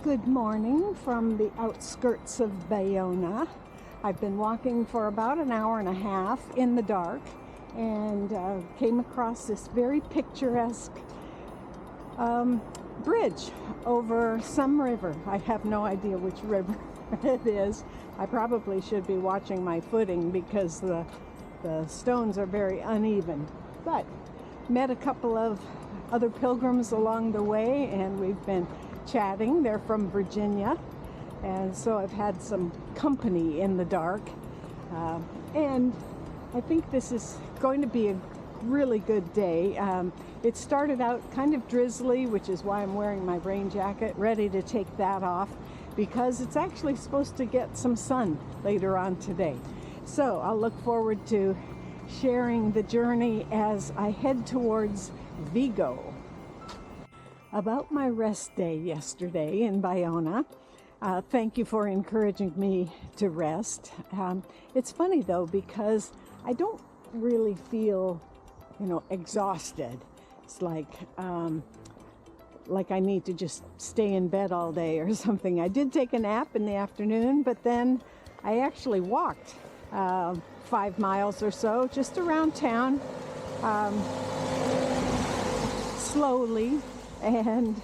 Good morning from the outskirts of Baiona. I've been walking for about an hour and a half in the dark and came across this very picturesque bridge over some river. I have no idea which river it is. I probably should be watching my footing because the stones are very uneven. But met a couple of other pilgrims along the way and we've been chatting. They're from Virginia, and so I've had some company in the dark, and I think this is going to be a really good day. It started out kind of drizzly, which is why I'm wearing my rain jacket, ready to take that off because it's actually supposed to get some sun later on today. So I'll look forward to sharing the journey as I head towards Vigo. About my rest day yesterday in Baiona. Thank you for encouraging me to rest. It's funny though, because I don't really feel, exhausted. It's like I need to just stay in bed all day or something. I did take a nap in the afternoon, but then I actually walked 5 miles or so just around town, slowly. And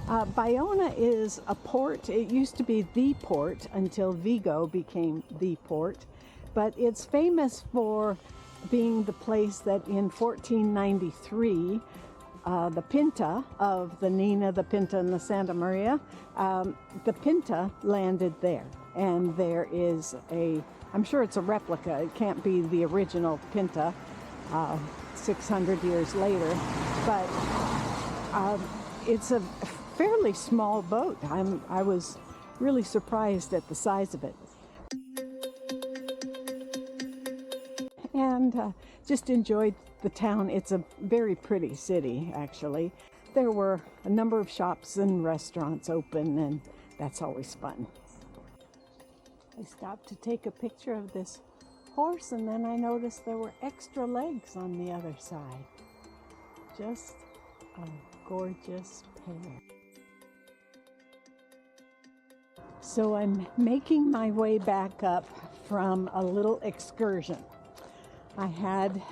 Baiona is a port. It used to be the port until Vigo became the port. But it's famous for being the place that in 1493, the Pinta of the Nina, the Pinta, and the Santa Maria, the Pinta landed there. And there is I'm sure it's a replica. It can't be the original Pinta 600 years later. But it's a fairly small boat. I was really surprised at the size of it. And just enjoyed the town. It's a very pretty city, actually. There were a number of shops and restaurants open, and that's always fun. I stopped to take a picture of this horse, and then I noticed there were extra legs on the other side. Just a gorgeous pair. So I'm making my way back up from a little excursion. I had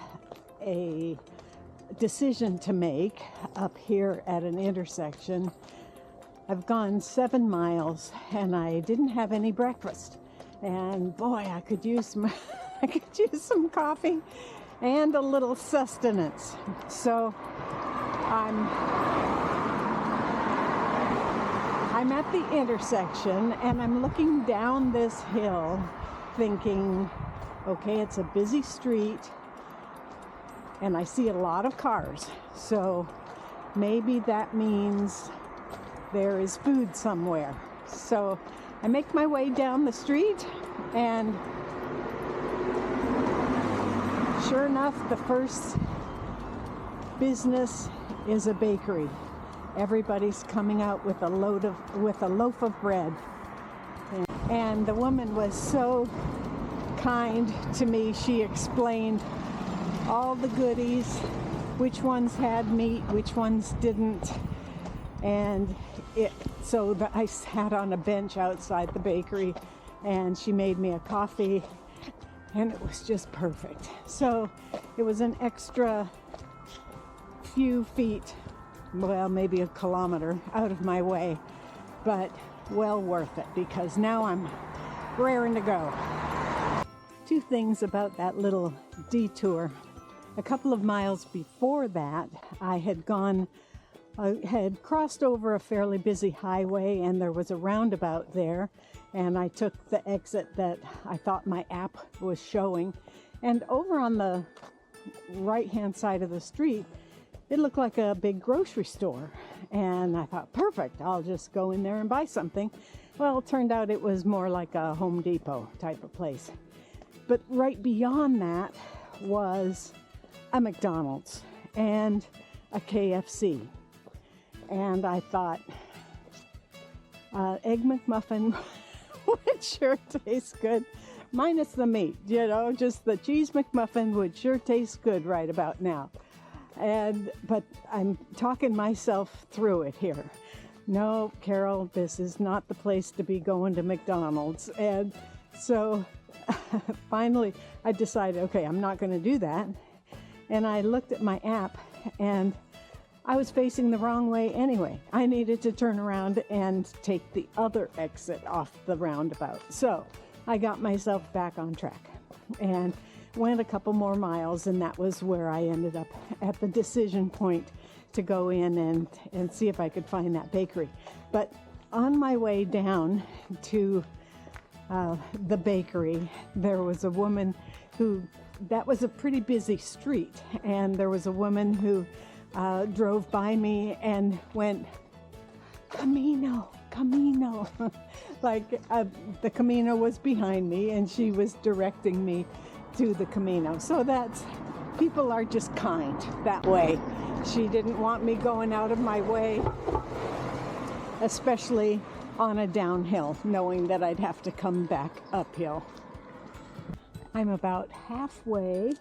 a decision to make up here at an intersection. I've gone 7 miles and I didn't have any breakfast. And boy, I could use some coffee and a little sustenance. So I'm at the intersection and I'm looking down this hill thinking, okay, it's a busy street and I see a lot of cars. So maybe that means there is food somewhere. So I make my way down the street and sure enough, the first business is a bakery. Everybody's coming out with a loaf of bread. And the woman was so kind to me. She explained all the goodies, which ones had meat, which ones didn't. And I sat on a bench outside the bakery and she made me a coffee and it was just perfect. So it was an extra few feet, well, maybe a kilometer out of my way, but well worth it because now I'm raring to go. 2 things about that little detour. A couple of miles before that, I had crossed over a fairly busy highway and there was a roundabout there, and I took the exit that I thought my app was showing, and over on the right-hand side of the street, it looked like a big grocery store, and I thought, perfect, I'll just go in there and buy something. Well, it turned out it was more like a Home Depot type of place. But right beyond that was a McDonald's and a KFC. And I thought, Egg McMuffin would sure taste good, minus the meat, just the cheese McMuffin would sure taste good right about now. But I'm talking myself through it here. no, Carol, this is not the place to be going to McDonald's. And so finally I decided, okay, I'm not going to do that. And I looked at my app and I was facing the wrong way anyway. I needed to turn around and take the other exit off the roundabout. So I got myself back on track and went a couple more miles, and that was where I ended up at the decision point to go in and see if I could find that bakery. But on my way down to the bakery, there was a woman that was a pretty busy street, and there was a woman who drove by me and went, Camino, Camino. Like the Camino was behind me and she was directing me to the Camino. So people are just kind that way. She didn't want me going out of my way, especially on a downhill, knowing that I'd have to come back uphill. I'm about halfway,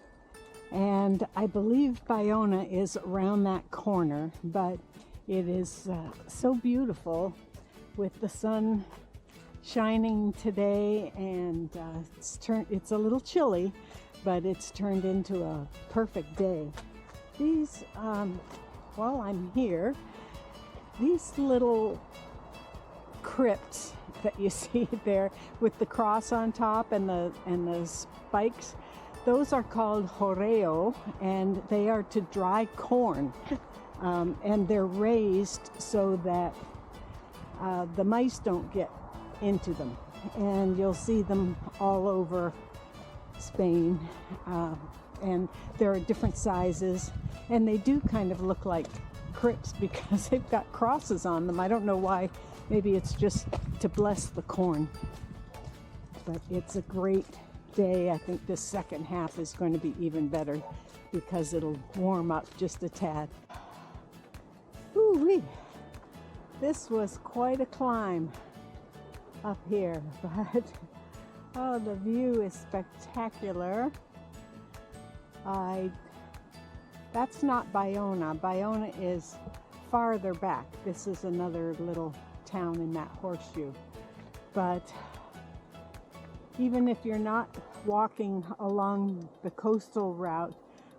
and I believe Baiona is around that corner, but it is so beautiful with the sun shining today, and it's a little chilly, but it's turned into a perfect day. These, while I'm here, these little crypts that you see there with the cross on top and the spikes, those are called joreo, and they are to dry corn, and they're raised so that the mice don't get into them. And you'll see them all over Spain, and there are different sizes, and they do kind of look like crypts because they've got crosses on them. I don't know why. Maybe it's just to bless the corn. But it's a great day. I think this second half is going to be even better because it'll warm up just a tad. Ooh-wee. This was quite a climb up here, but oh, the view is spectacular. That's not Baiona. Baiona is farther back. This is another little town in that horseshoe. But even if you're not walking along the coastal route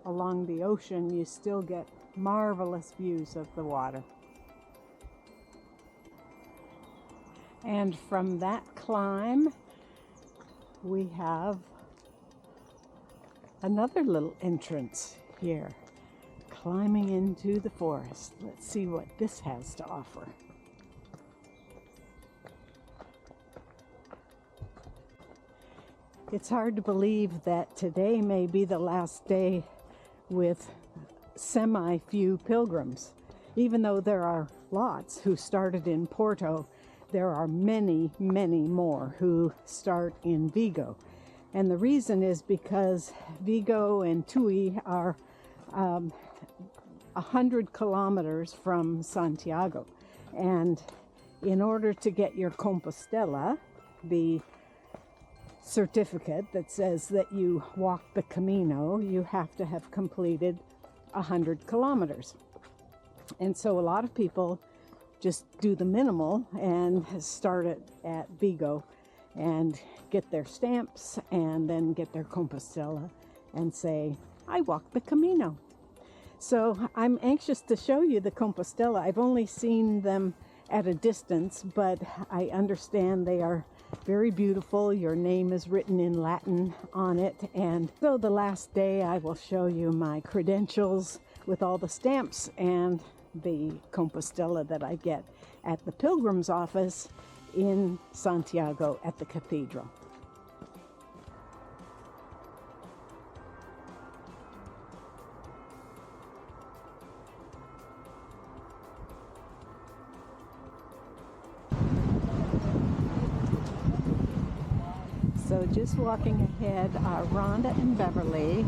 along the ocean, you still get marvelous views of the water. And from that climb, we have another little entrance here, climbing into the forest. Let's see what this has to offer. It's hard to believe that today may be the last day with semi-few pilgrims. Even though there are lots who started in Porto, there are many, many more who start in Vigo. And the reason is because Vigo and Tui are 100 kilometers from Santiago. And in order to get your Compostela, the certificate that says that you walked the Camino, you have to have completed 100 kilometers. And so a lot of people just do the minimal and start it at Vigo and get their stamps and then get their Compostela and say, I walked the Camino. So I'm anxious to show you the Compostela. I've only seen them at a distance, but I understand they are very beautiful. Your name is written in Latin on it. And so the last day I will show you my credentials with all the stamps and the Compostela that I get at the pilgrim's office in Santiago at the cathedral. So just walking ahead, Rhonda and Beverly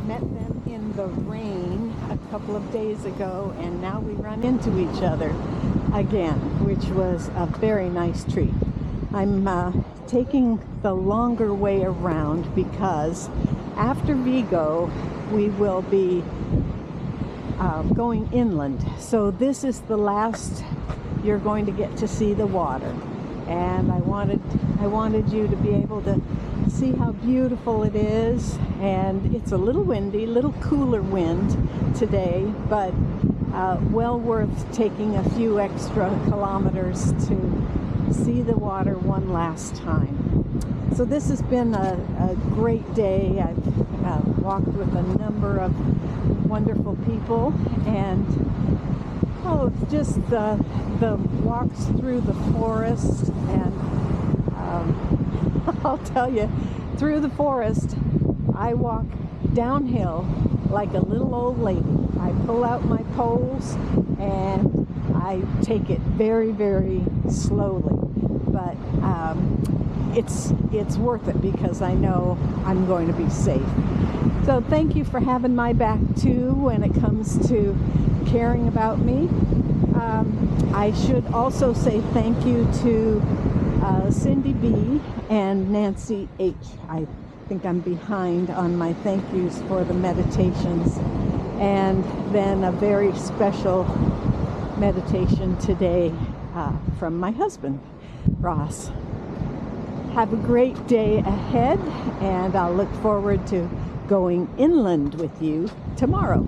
met them in the rain a couple of days ago, and now we run into each other again, which was a very nice treat. I'm taking the longer way around because after Vigo, we will be going inland. So this is the last you're going to get to see the water. And I wanted you to be able to see how beautiful it is. And it's a little windy, little cooler wind today, but well worth taking a few extra kilometers to see the water one last time. So this has been a great day. I've walked with a number of wonderful people, and just the walks through the forest, and I'll tell you, through the forest I walk downhill like a little old lady. I pull out my poles and I take it very, very slowly, but it's worth it because I know I'm going to be safe. So thank you for having my back too when it comes to caring about me. I should also say thank you to Cindy B and Nancy H. I think I'm behind on my thank yous for the meditations, and then a very special meditation today from my husband, Ross. Have a great day ahead, and I'll look forward to going inland with you tomorrow.